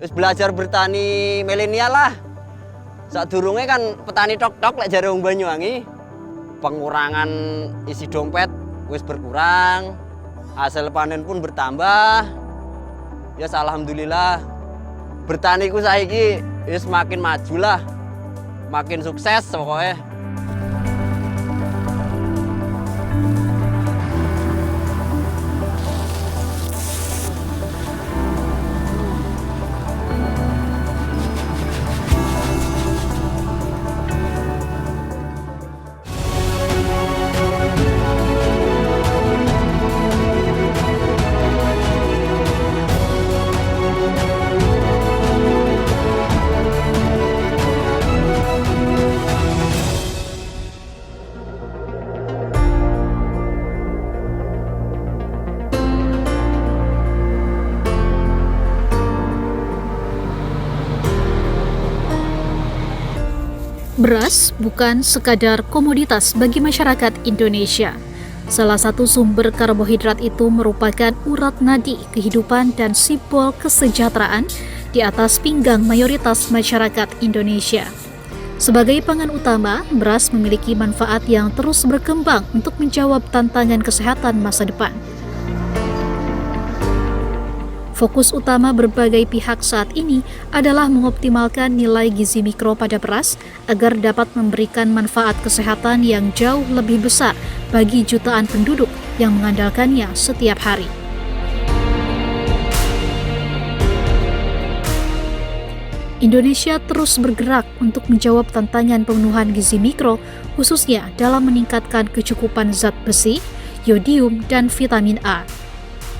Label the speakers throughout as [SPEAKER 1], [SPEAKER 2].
[SPEAKER 1] Wis belajar bertani milenial lah. Sadurunge kan petani tok-tok lek jare wong Banyuwangi. Pengurangan isi dompet wis berkurang. Hasil panen pun bertambah. Ya alhamdulillah. Bertani ku saiki wis makin maju lah. Makin sukses pokoknya.
[SPEAKER 2] Beras bukan sekadar komoditas bagi masyarakat Indonesia. Salah satu sumber karbohidrat itu merupakan urat nadi kehidupan dan simbol kesejahteraan di atas pinggang mayoritas masyarakat Indonesia. Sebagai pangan utama, beras memiliki manfaat yang terus berkembang untuk menjawab tantangan kesehatan masa depan. Fokus utama berbagai pihak saat ini adalah mengoptimalkan nilai gizi mikro pada beras agar dapat memberikan manfaat kesehatan yang jauh lebih besar bagi jutaan penduduk yang mengandalkannya setiap hari. Indonesia terus bergerak untuk menjawab tantangan pemenuhan gizi mikro, khususnya dalam meningkatkan kecukupan zat besi, yodium, dan vitamin A.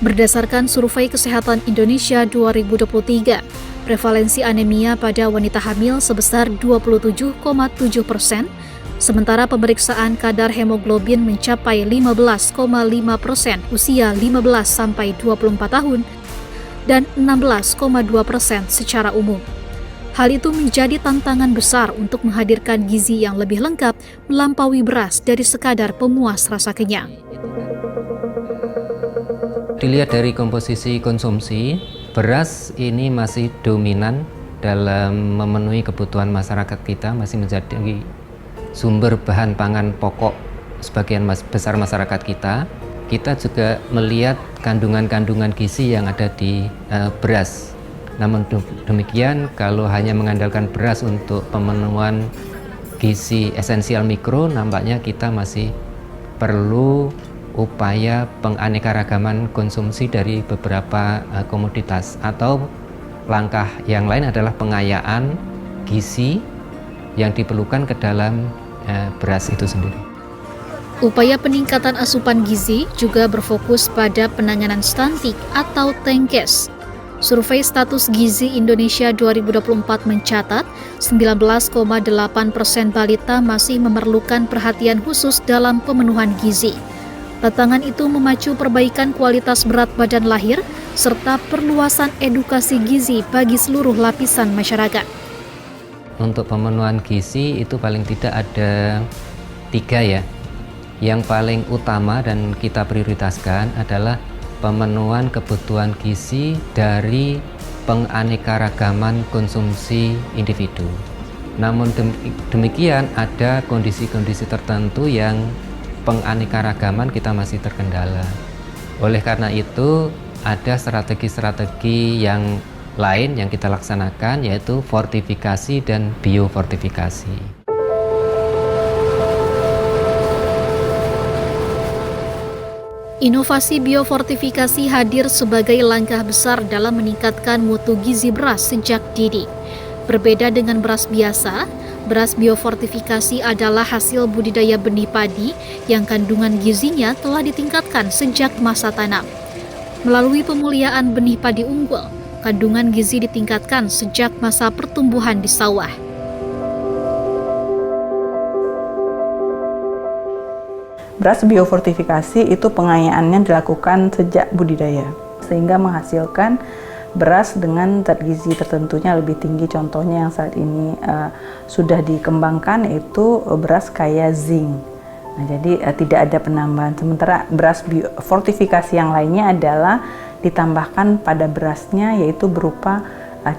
[SPEAKER 2] Berdasarkan Survei Kesehatan Indonesia 2023, prevalensi anemia pada wanita hamil sebesar 27,7%, sementara pemeriksaan kadar hemoglobin mencapai 15,5% usia 15-24 tahun dan 16,2% secara umum. Hal itu menjadi tantangan besar untuk menghadirkan gizi yang lebih lengkap melampaui beras dari sekadar pemuas rasa kenyang.
[SPEAKER 3] Dilihat dari komposisi konsumsi, beras ini masih dominan dalam memenuhi kebutuhan masyarakat kita, masih menjadi sumber bahan pangan pokok sebagian besar masyarakat kita. Kita juga melihat kandungan-kandungan gizi yang ada di beras. Namun demikian, kalau hanya mengandalkan beras untuk pemenuhan gizi esensial mikro, nampaknya kita masih perlu upaya penganekaragaman konsumsi dari beberapa komoditas, atau langkah yang lain adalah pengayaan gizi yang diperlukan ke dalam beras itu sendiri.
[SPEAKER 2] Upaya peningkatan asupan gizi juga berfokus pada penanganan stunting atau TENKES. Survei Status Gizi Indonesia 2024 mencatat 19,8% balita masih memerlukan perhatian khusus dalam pemenuhan gizi. Tantangan itu memacu perbaikan kualitas berat badan lahir serta perluasan edukasi gizi bagi seluruh lapisan masyarakat.
[SPEAKER 3] Untuk pemenuhan gizi itu paling tidak ada 3 ya. Yang paling utama dan kita prioritaskan adalah pemenuhan kebutuhan gizi dari penganekaragaman konsumsi individu. Namun demikian ada kondisi-kondisi tertentu yang penganekaragaman kita masih terkendala. Oleh karena itu, ada strategi-strategi yang lain yang kita laksanakan, yaitu fortifikasi dan biofortifikasi.
[SPEAKER 2] Inovasi biofortifikasi hadir sebagai langkah besar dalam meningkatkan mutu gizi beras sejak dini. Berbeda dengan beras biasa, beras biofortifikasi adalah hasil budidaya benih padi yang kandungan gizinya telah ditingkatkan sejak masa tanam. Melalui pemuliaan benih padi unggul, kandungan gizi ditingkatkan sejak masa pertumbuhan di sawah.
[SPEAKER 4] Beras biofortifikasi itu pengayaannya dilakukan sejak budidaya, sehingga menghasilkan beras dengan zat gizi tertentunya lebih tinggi. Contohnya yang saat ini sudah dikembangkan yaitu beras kaya zinc. Nah, jadi tidak ada penambahan. Sementara beras fortifikasi yang lainnya adalah ditambahkan pada berasnya, yaitu berupa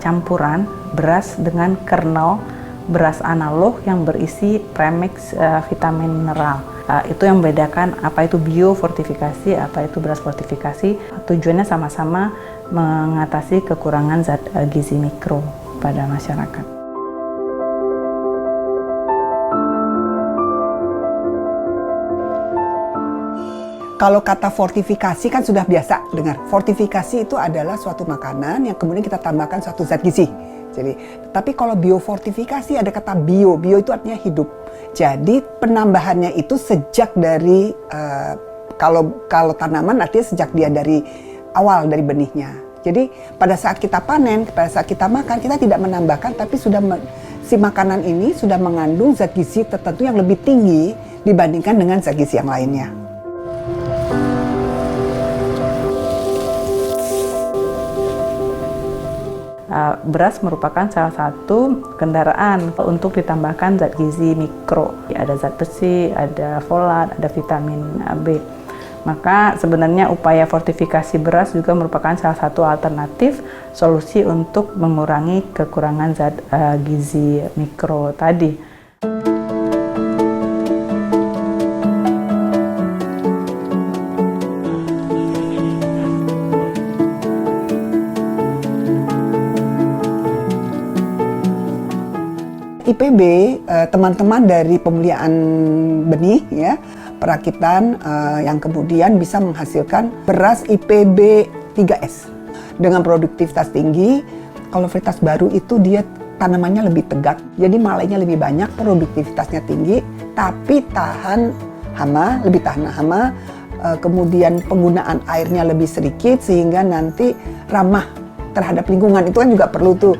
[SPEAKER 4] campuran beras dengan kernel beras analog yang berisi premix vitamin mineral. Itu yang membedakan apa itu biofortifikasi, apa itu beras fortifikasi. Tujuannya sama-sama mengatasi kekurangan zat gizi mikro pada masyarakat.
[SPEAKER 5] Kalau kata fortifikasi kan sudah biasa dengar. Fortifikasi itu adalah suatu makanan yang kemudian kita tambahkan suatu zat gizi. Jadi, tapi kalau biofortifikasi ada kata bio. Bio itu artinya hidup. Jadi penambahannya itu sejak dari kalau tanaman artinya sejak dia dari awal dari benihnya. Jadi pada saat kita panen, pada saat kita makan, kita tidak menambahkan, tapi si makanan ini sudah mengandung zat gizi tertentu yang lebih tinggi dibandingkan dengan zat gizi yang lainnya.
[SPEAKER 4] Beras merupakan salah satu kendaraan untuk ditambahkan zat gizi mikro. Ada zat besi, ada folat, ada vitamin B. Maka sebenarnya upaya fortifikasi beras juga merupakan salah satu alternatif solusi untuk mengurangi kekurangan zat gizi mikro tadi.
[SPEAKER 5] IPB, teman-teman dari pemuliaan benih, ya, perakitan yang kemudian bisa menghasilkan beras IPB 3S dengan produktivitas tinggi. Kalau varietas baru itu dia tanamannya lebih tegak, jadi malainya lebih banyak, produktivitasnya tinggi, tapi lebih tahan hama, kemudian penggunaan airnya lebih sedikit sehingga nanti ramah terhadap lingkungan. Itu kan juga perlu tuh.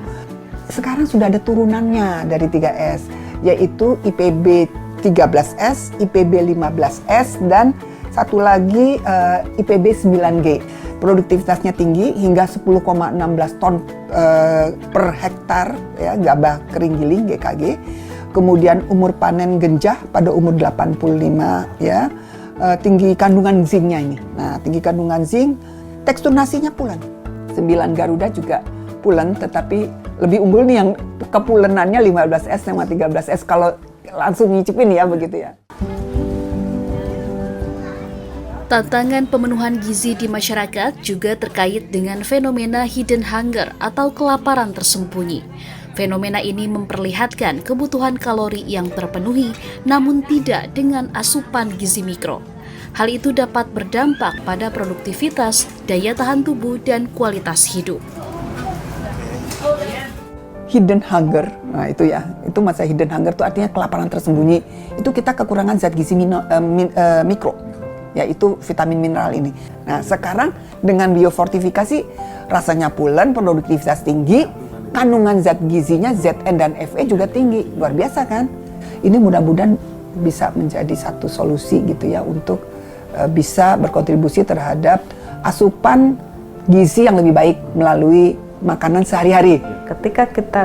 [SPEAKER 5] Sekarang sudah ada turunannya dari 3S, yaitu IPB 13S, IPB 15S, dan satu lagi IPB 9G. Produktivitasnya tinggi hingga 10,16 ton per hektar, ya, gabah kering giling GKG. Kemudian umur panen genjah pada umur 85, ya. Tinggi kandungan zinknya ini. Nah, tinggi kandungan zink, tekstur nasinya pulen. 9 Garuda juga pulen, tetapi lebih unggul nih yang kepulenannya 15S sama 13S kalau langsung nyicipin ya begitu ya.
[SPEAKER 2] Tantangan pemenuhan gizi di masyarakat juga terkait dengan fenomena hidden hunger atau kelaparan tersembunyi. Fenomena ini memperlihatkan kebutuhan kalori yang terpenuhi namun tidak dengan asupan gizi mikro. Hal itu dapat berdampak pada produktivitas, daya tahan tubuh, dan kualitas hidup.
[SPEAKER 5] Hidden hunger, nah itu ya, itu masalah hidden hunger itu artinya kelaparan tersembunyi. Itu kita kekurangan zat gizi mikro, yaitu vitamin mineral ini. Nah sekarang dengan biofortifikasi rasanya pulen, produktivitas tinggi, kandungan zat gizinya Zn dan Fe juga tinggi, luar biasa kan? Ini mudah-mudahan bisa menjadi satu solusi gitu ya untuk bisa berkontribusi terhadap asupan gizi yang lebih baik melalui makanan sehari-hari.
[SPEAKER 4] Ketika kita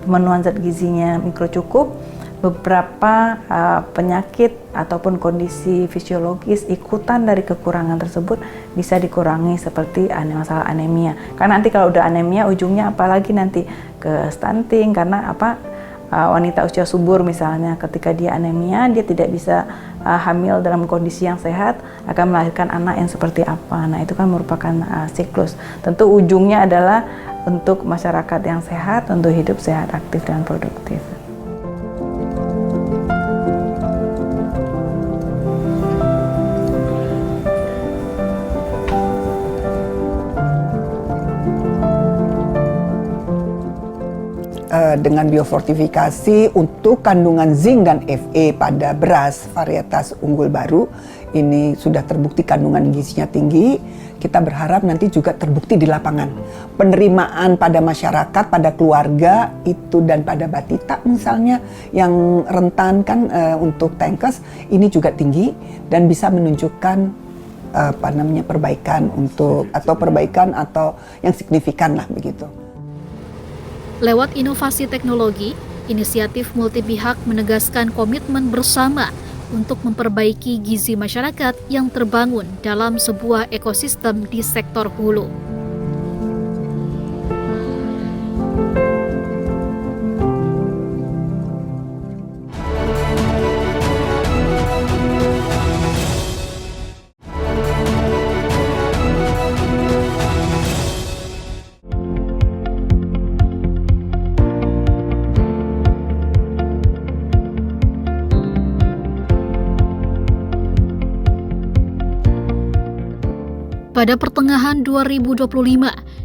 [SPEAKER 4] pemenuhan zat gizinya mikro cukup, beberapa penyakit ataupun kondisi fisiologis ikutan dari kekurangan tersebut bisa dikurangi seperti masalah anemia. Karena nanti kalau udah anemia ujungnya apalagi nanti ke stunting karena wanita usia subur misalnya ketika dia anemia dia tidak bisa hamil dalam kondisi yang sehat akan melahirkan anak yang seperti apa. Nah itu kan merupakan siklus. Tentu ujungnya adalah untuk masyarakat yang sehat, untuk hidup sehat, aktif, dan produktif.
[SPEAKER 5] Dengan biofortifikasi untuk kandungan zinc dan Fe pada beras varietas unggul baru ini sudah terbukti kandungan gizinya tinggi. Kita berharap nanti juga terbukti di lapangan penerimaan pada masyarakat, pada keluarga itu dan pada batita misalnya yang rentan kan untuk TNKes ini juga tinggi dan bisa menunjukkan perbaikan atau yang signifikan lah begitu.
[SPEAKER 2] Lewat inovasi teknologi, inisiatif multipihak menegaskan komitmen bersama untuk memperbaiki gizi masyarakat yang terbangun dalam sebuah ekosistem di sektor hulu. Pada pertengahan 2025,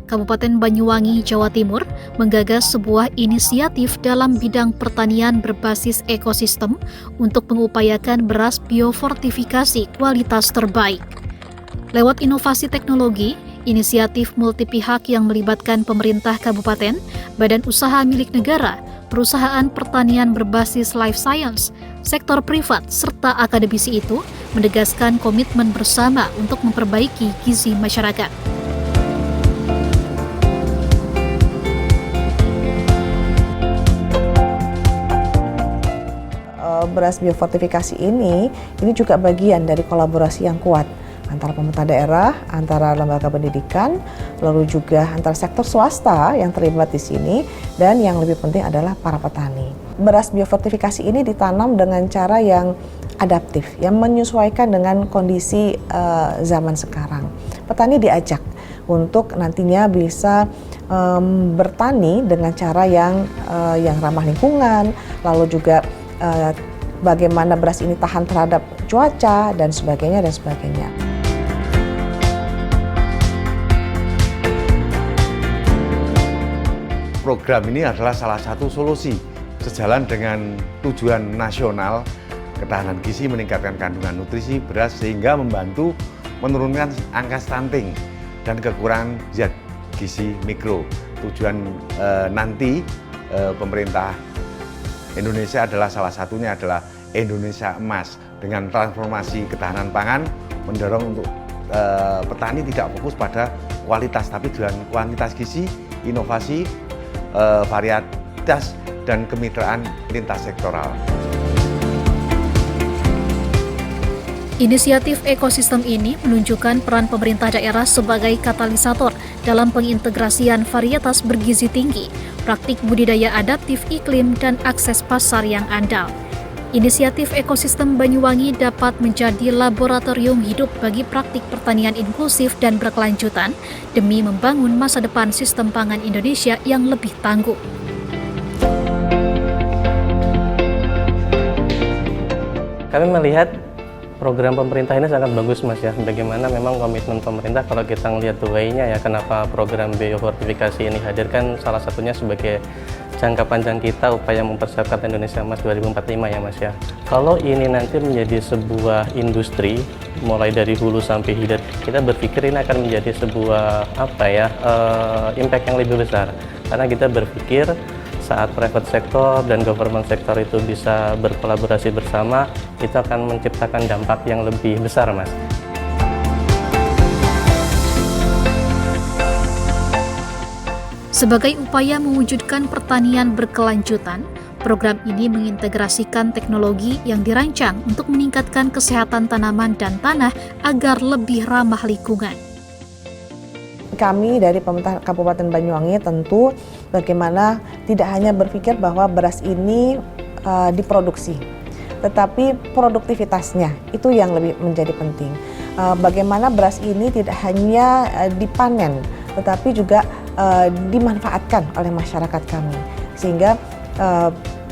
[SPEAKER 2] Kabupaten Banyuwangi, Jawa Timur menggagas sebuah inisiatif dalam bidang pertanian berbasis ekosistem untuk mengupayakan beras biofortifikasi kualitas terbaik. Lewat inovasi teknologi, inisiatif multipihak yang melibatkan pemerintah kabupaten, badan usaha milik negara, perusahaan pertanian berbasis life science, sektor privat, serta akademisi itu menegaskan komitmen bersama untuk memperbaiki gizi masyarakat.
[SPEAKER 6] Beras biofortifikasi ini juga bagian dari kolaborasi yang kuat antara pemerintah daerah, antara lembaga pendidikan, lalu juga antara sektor swasta yang terlibat di sini, dan yang lebih penting adalah para petani. Beras biofortifikasi ini ditanam dengan cara yang adaptif, yang menyesuaikan dengan kondisi zaman sekarang. Petani diajak untuk nantinya bisa bertani dengan cara yang ramah lingkungan, lalu juga bagaimana beras ini tahan terhadap cuaca dan sebagainya dan sebagainya.
[SPEAKER 7] Program ini adalah salah satu solusi sejalan dengan tujuan nasional ketahanan gizi, meningkatkan kandungan nutrisi beras sehingga membantu menurunkan angka stunting dan kekurangan zat gizi mikro. Tujuan nanti pemerintah Indonesia adalah salah satunya adalah Indonesia Emas, dengan transformasi ketahanan pangan mendorong untuk petani tidak fokus pada kualitas tapi dengan kuantitas gizi, inovasi, varietas dan kemitraan lintas sektoral.
[SPEAKER 2] Inisiatif ekosistem ini menunjukkan peran pemerintah daerah sebagai katalisator dalam pengintegrasian varietas bergizi tinggi, praktik budidaya adaptif iklim, dan akses pasar yang andal. Inisiatif ekosistem Banyuwangi dapat menjadi laboratorium hidup bagi praktik pertanian inklusif dan berkelanjutan demi membangun masa depan sistem pangan Indonesia yang lebih tangguh.
[SPEAKER 8] Kami melihat program pemerintah ini sangat bagus, Mas, ya. Bagaimana memang komitmen pemerintah, kalau kita melihat the way-nya ya, kenapa program biofortifikasi ini hadirkan, salah satunya sebagai jangka panjang kita upaya mempersiapkan Indonesia Emas 2045 ya, Mas, ya. Kalau ini nanti menjadi sebuah industri mulai dari hulu sampai hilir, kita berpikir ini akan menjadi sebuah impact yang lebih besar, karena kita berpikir saat private sector dan government sector itu bisa berkolaborasi bersama, itu akan menciptakan dampak yang lebih besar, Mas.
[SPEAKER 2] Sebagai upaya mewujudkan pertanian berkelanjutan, program ini mengintegrasikan teknologi yang dirancang untuk meningkatkan kesehatan tanaman dan tanah agar lebih ramah lingkungan.
[SPEAKER 6] Kami dari pemerintah Kabupaten Banyuwangi tentu bagaimana tidak hanya berpikir bahwa beras ini diproduksi, tetapi produktivitasnya itu yang lebih menjadi penting. Bagaimana beras ini tidak hanya dipanen, tetapi juga dimanfaatkan oleh masyarakat kami, sehingga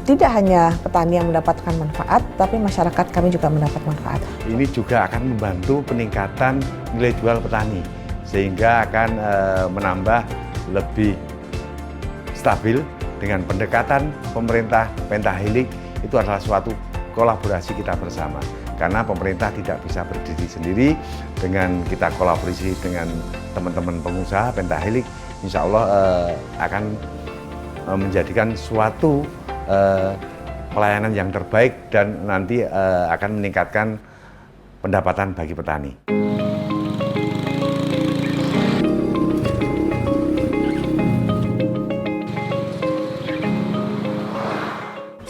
[SPEAKER 6] tidak hanya petani yang mendapatkan manfaat, tapi masyarakat kami juga mendapat manfaat.
[SPEAKER 7] Ini juga akan membantu peningkatan nilai jual petani, sehingga akan menambah lebih stabil dengan pendekatan pemerintah pentahelix. Itu adalah suatu kolaborasi kita bersama, karena pemerintah tidak bisa berdiri sendiri. Dengan kita kolaborasi dengan teman-teman pengusaha pentahelix, insya Allah akan menjadikan suatu pelayanan yang terbaik dan nanti akan meningkatkan pendapatan bagi petani.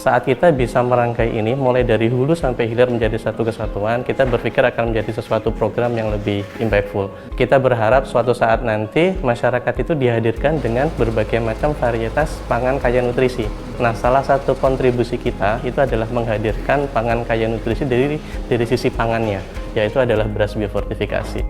[SPEAKER 8] Saat kita bisa merangkai ini, mulai dari hulu sampai hilir menjadi satu kesatuan, kita berpikir akan menjadi sesuatu program yang lebih impactful. Kita berharap suatu saat nanti masyarakat itu dihadirkan dengan berbagai macam varietas pangan kaya nutrisi. Nah, salah satu kontribusi kita itu adalah menghadirkan pangan kaya nutrisi dari sisi pangannya, yaitu adalah beras biofortifikasi.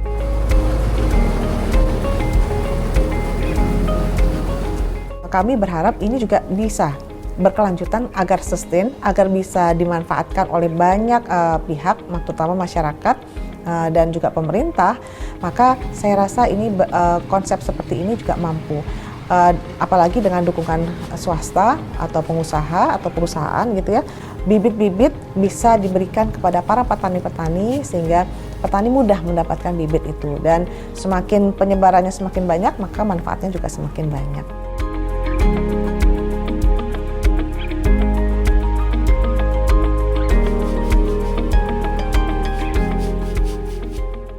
[SPEAKER 6] Kami berharap ini juga bisa berkelanjutan, agar sustain, agar bisa dimanfaatkan oleh banyak pihak, terutama masyarakat dan juga pemerintah, maka saya rasa ini konsep seperti ini juga mampu. Apalagi dengan dukungan swasta atau pengusaha atau perusahaan gitu ya, bibit-bibit bisa diberikan kepada para petani-petani sehingga petani mudah mendapatkan bibit itu, dan semakin penyebarannya semakin banyak maka manfaatnya juga semakin banyak.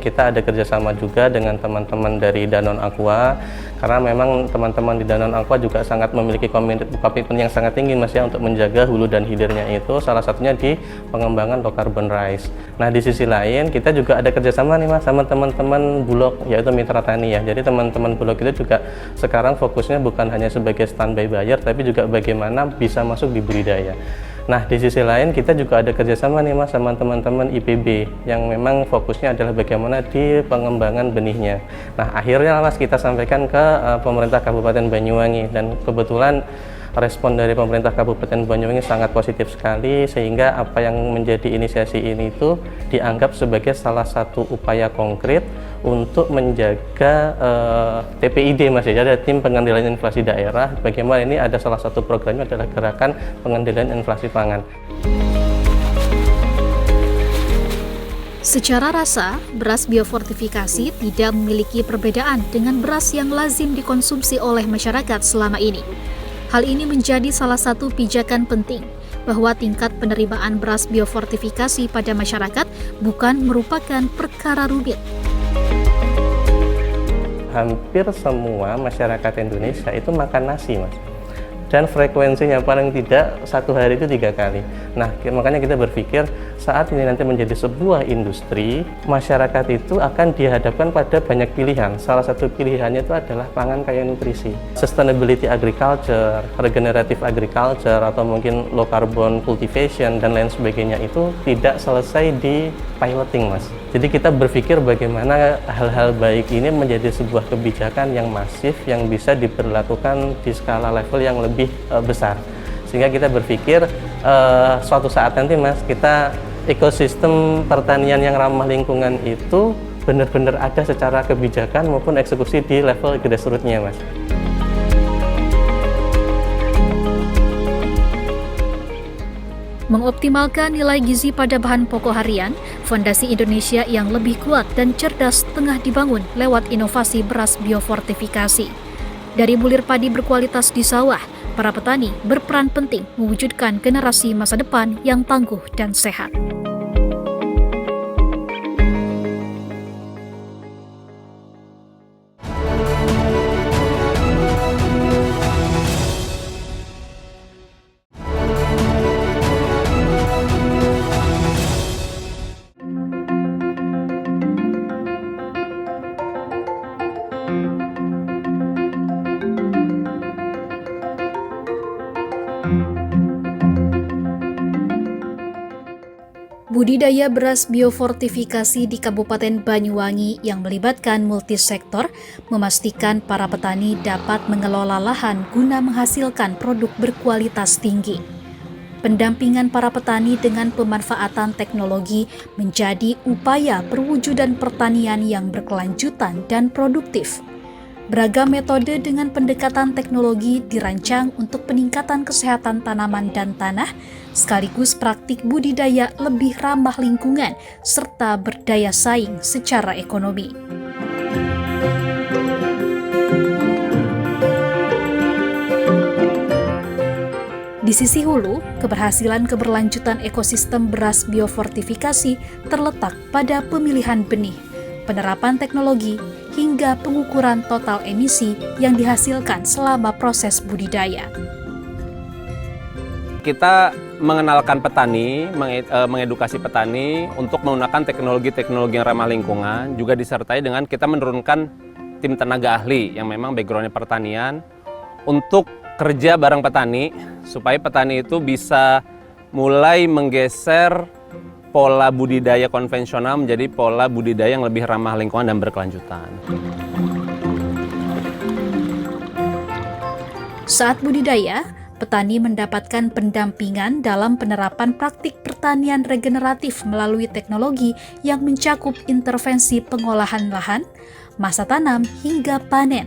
[SPEAKER 8] Kita ada kerjasama juga dengan teman-teman dari Danone Aqua, karena memang teman-teman di Danone Aqua juga sangat memiliki komitmen yang sangat tinggi Mas ya untuk menjaga hulu dan hilirnya itu, salah satunya di pengembangan low carbon rice. Nah di sisi lain kita juga ada kerjasama nih Mas sama teman-teman Bulog, yaitu mitra tani ya. Jadi teman-teman Bulog itu juga sekarang fokusnya bukan hanya sebagai standby buyer, tapi juga bagaimana bisa masuk di budidaya. Nah di sisi lain kita juga ada kerjasama nih Mas sama teman-teman IPB yang memang fokusnya adalah bagaimana di pengembangan benihnya. Nah akhirnya Mas kita sampaikan ke pemerintah Kabupaten Banyuwangi, dan kebetulan respon dari pemerintah Kabupaten Banyuwangi sangat positif sekali, sehingga apa yang menjadi inisiasi ini itu dianggap sebagai salah satu upaya konkret untuk menjaga TPID Mas ya, ada tim pengendalian inflasi daerah. Bagaimana ini ada salah satu programnya adalah gerakan pengendalian inflasi pangan.
[SPEAKER 2] Secara rasa, beras biofortifikasi tidak memiliki perbedaan dengan beras yang lazim dikonsumsi oleh masyarakat selama ini. Hal ini menjadi salah satu pijakan penting bahwa tingkat penerimaan beras biofortifikasi pada masyarakat bukan merupakan perkara rumit.
[SPEAKER 8] Hampir semua masyarakat Indonesia itu makan nasi Mas, dan frekuensinya paling tidak satu hari itu 3 kali. Nah makanya kita berpikir saat ini nanti menjadi sebuah industri, masyarakat itu akan dihadapkan pada banyak pilihan. Salah satu pilihannya itu adalah pangan kaya nutrisi, sustainability agriculture, regenerative agriculture, atau mungkin low carbon cultivation dan lain sebagainya, itu tidak selesai di piloting Mas. Jadi kita berpikir bagaimana hal-hal baik ini menjadi sebuah kebijakan yang masif yang bisa diberlakukan di skala level yang lebih besar. Sehingga kita berpikir suatu saat nanti Mas, kita ekosistem pertanian yang ramah lingkungan itu benar-benar ada secara kebijakan maupun eksekusi di level grassroots-nya Mas.
[SPEAKER 2] Mengoptimalkan nilai gizi pada bahan pokok harian, Fondasi Indonesia yang lebih kuat dan cerdas tengah dibangun lewat inovasi beras biofortifikasi. Dari bulir padi berkualitas di sawah, para petani berperan penting mewujudkan generasi masa depan yang tangguh dan sehat. Budidaya beras biofortifikasi di Kabupaten Banyuwangi yang melibatkan multisektor memastikan para petani dapat mengelola lahan guna menghasilkan produk berkualitas tinggi. Pendampingan para petani dengan pemanfaatan teknologi menjadi upaya perwujudan pertanian yang berkelanjutan dan produktif. Beragam metode dengan pendekatan teknologi dirancang untuk peningkatan kesehatan tanaman dan tanah, sekaligus praktik budidaya lebih ramah lingkungan serta berdaya saing secara ekonomi. Di sisi hulu, keberhasilan keberlanjutan ekosistem beras biofortifikasi terletak pada pemilihan benih, penerapan teknologi, hingga pengukuran total emisi yang dihasilkan selama proses budidaya.
[SPEAKER 9] Kita mengenalkan petani, mengedukasi petani untuk menggunakan teknologi-teknologi yang ramah lingkungan, juga disertai dengan kita menurunkan tim tenaga ahli yang memang background-nya pertanian untuk kerja bareng petani, supaya petani itu bisa mulai menggeser pola budidaya konvensional menjadi pola budidaya yang lebih ramah lingkungan dan berkelanjutan.
[SPEAKER 2] Saat budidaya, petani mendapatkan pendampingan dalam penerapan praktik pertanian regeneratif melalui teknologi yang mencakup intervensi pengolahan lahan, masa tanam, hingga panen.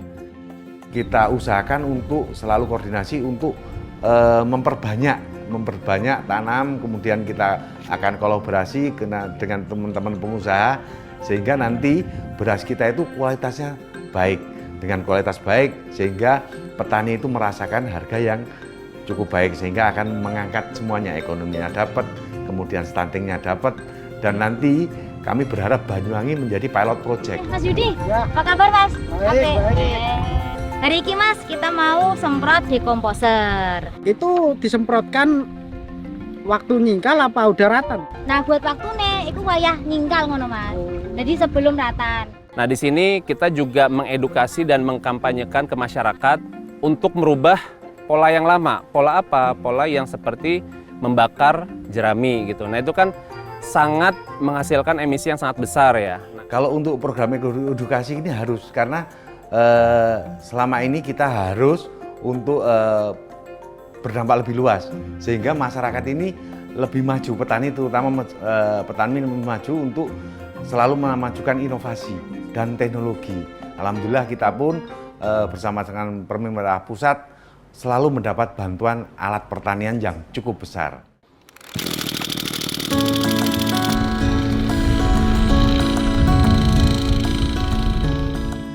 [SPEAKER 7] Kita usahakan untuk selalu koordinasi untuk memperbanyak tanam, kemudian kita akan kolaborasi dengan teman-teman pengusaha sehingga nanti beras kita itu kualitasnya baik. Dengan kualitas baik sehingga petani itu merasakan harga yang cukup baik sehingga akan mengangkat semuanya, ekonominya dapat, kemudian stuntingnya dapat, dan nanti kami berharap Banyuwangi menjadi pilot project.
[SPEAKER 10] Mas Yudi, apa kabar Mas? Baik. Hari ini Mas, kita mau semprot dekomposer.
[SPEAKER 11] Itu disemprotkan waktu nyingkal apa udah ratan?
[SPEAKER 10] Nah, buat waktu nih, itu wayah nyingkal ngono Mas. Jadi sebelum ratan.
[SPEAKER 9] Nah, di sini kita juga mengedukasi dan mengkampanyekan ke masyarakat untuk merubah pola yang lama. Pola apa? Pola yang seperti membakar jerami gitu. Nah, itu kan sangat menghasilkan emisi yang sangat besar ya.
[SPEAKER 7] Kalau untuk program edukasi ini harus, karena selama ini kita harus untuk berdampak lebih luas sehingga masyarakat ini lebih maju, petani terutama petani maju untuk selalu memajukan inovasi dan teknologi. Alhamdulillah kita pun bersama dengan Pemerintah Pusat selalu mendapat bantuan alat pertanian yang cukup besar.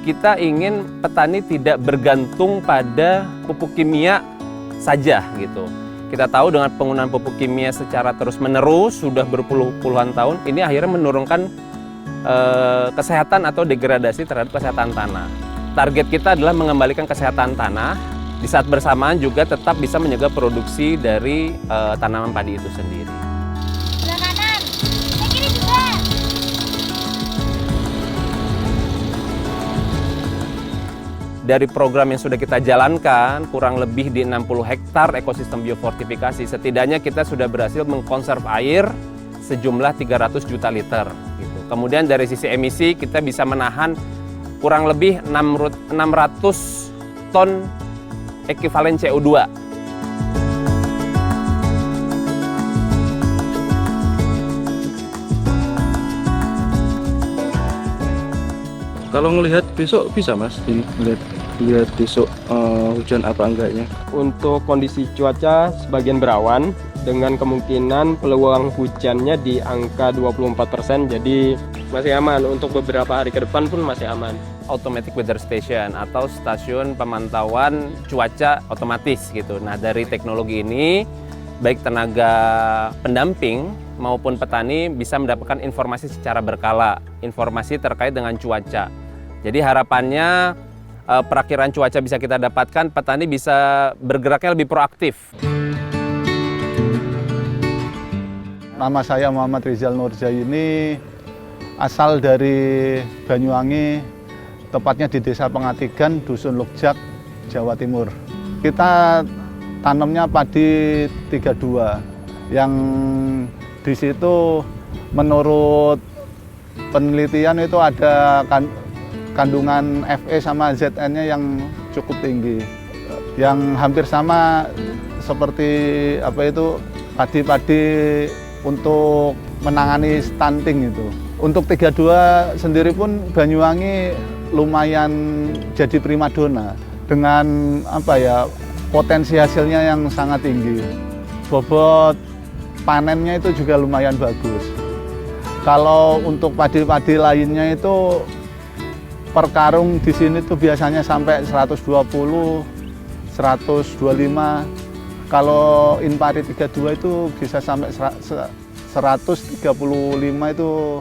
[SPEAKER 9] Kita ingin petani tidak bergantung pada pupuk kimia saja gitu. Kita tahu dengan penggunaan pupuk kimia secara terus-menerus sudah berpuluh-puluhan tahun, ini akhirnya menurunkan kesehatan atau degradasi terhadap kesehatan tanah. Target kita adalah mengembalikan kesehatan tanah, di saat bersamaan juga tetap bisa menjaga produksi dari tanaman padi itu sendiri.
[SPEAKER 10] Sebelah kanan, ke kiri juga.
[SPEAKER 9] Dari program yang sudah kita jalankan, kurang lebih di 60 hektar ekosistem biofortifikasi, setidaknya kita sudah berhasil mengkonserv air sejumlah 300 juta liter. Gitu. Kemudian dari sisi emisi, kita bisa menahan kurang lebih 600 ton ekivalen CO2.
[SPEAKER 12] Kalau ngelihat besok bisa Mas, lihat besok hujan apa enggaknya.
[SPEAKER 13] Untuk kondisi cuaca sebagian berawan dengan kemungkinan peluang hujannya di angka 24%, jadi masih aman. Untuk beberapa hari ke depan pun masih aman.
[SPEAKER 9] Automatic Weather Station atau stasiun pemantauan cuaca otomatis gitu. Nah, dari teknologi ini baik tenaga pendamping maupun petani bisa mendapatkan informasi secara berkala, informasi terkait dengan cuaca. Jadi harapannya perakiraan cuaca bisa kita dapatkan, petani bisa bergeraknya lebih proaktif.
[SPEAKER 14] Nama saya Muhammad Rizal Nurjaini, asal dari Banyuwangi, tepatnya di Desa Pengatigan, Dusun Lugjak, Jawa Timur. Kita tanamnya padi 32, yang di situ menurut penelitian itu ada kandungan Fe sama Zn-nya yang cukup tinggi, yang hampir sama seperti padi-padi untuk menangani stunting itu. Untuk 32 sendiri pun Banyuwangi lumayan jadi primadona dengan potensi hasilnya yang sangat tinggi. Bobot panennya itu juga lumayan bagus. Kalau untuk padi-padi lainnya itu per karung di sini tuh biasanya sampai 120, 125. Kalau Inpari 32 itu bisa sampai 135 itu.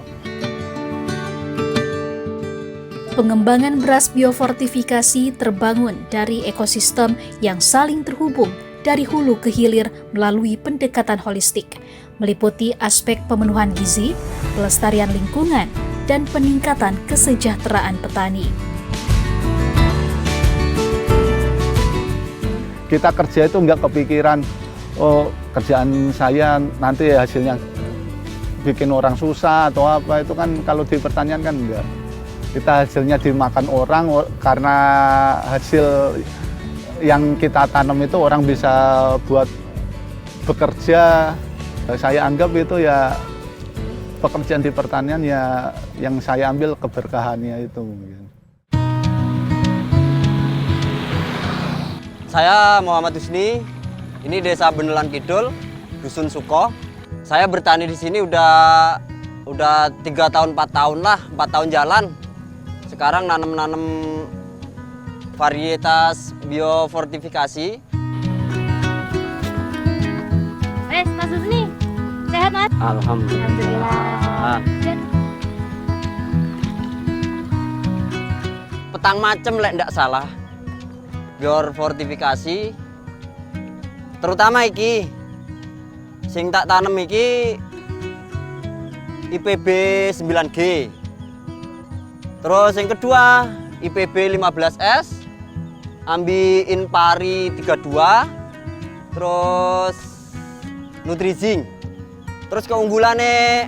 [SPEAKER 2] Pengembangan beras biofortifikasi terbangun dari ekosistem yang saling terhubung dari hulu ke hilir melalui pendekatan holistik, meliputi aspek pemenuhan gizi, pelestarian lingkungan, dan peningkatan kesejahteraan petani.
[SPEAKER 14] Kita kerja itu nggak kepikiran, kerjaan saya nanti hasilnya bikin orang susah atau apa, itu kan kalau di pertanian kan enggak. Kita hasilnya dimakan orang karena hasil yang kita tanam itu orang bisa buat bekerja. Saya anggap itu ya pekerjaan di pertanian ya yang saya ambil keberkahannya itu.
[SPEAKER 1] Saya Muhammad Husni, ini Desa Benelan Kidul, Dusun Suko. Saya bertani di sini udah 3 tahun, 4 tahun lah, 4 tahun jalan. Sekarang nanam varietas biofortifikasi.
[SPEAKER 10] Mas Husni, sehat Mas?
[SPEAKER 1] Alhamdulillah. Petang macem lek ndak salah. Biofortifikasi. Terutama iki sing tak tanem iki IPB 9G. Terus yang kedua IPB 15S, Ambi Inpari 32, terus Nutrizing. Terus keunggulannya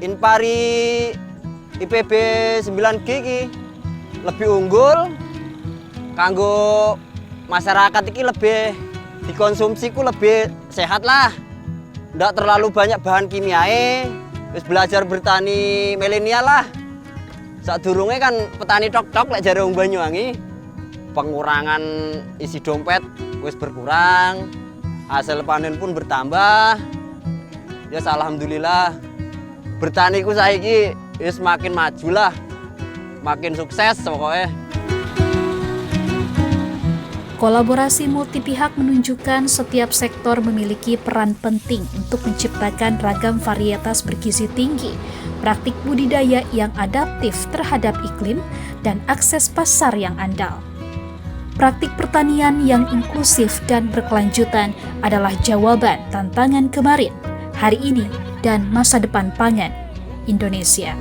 [SPEAKER 1] Inpari IPB 9G iki lebih unggul, kanggo masyarakat iki lebih dikonsumsiku lebih sehat lah. Ndak terlalu banyak bahan kimiae. Wis belajar bertani milenial lah. Sadurunge kan petani tok-tok lek jare wong Banyuwangi. Pengurangan isi dompet wis berkurang. Hasil panen pun bertambah. Ya alhamdulillah. Bertani ku saiki wis makin maju lah. Makin sukses pokoknya.
[SPEAKER 2] Kolaborasi multi pihak menunjukkan setiap sektor memiliki peran penting untuk menciptakan ragam varietas bergizi tinggi, praktik budidaya yang adaptif terhadap iklim, dan akses pasar yang andal. Praktik pertanian yang inklusif dan berkelanjutan adalah jawaban tantangan kemarin, hari ini, dan masa depan pangan Indonesia.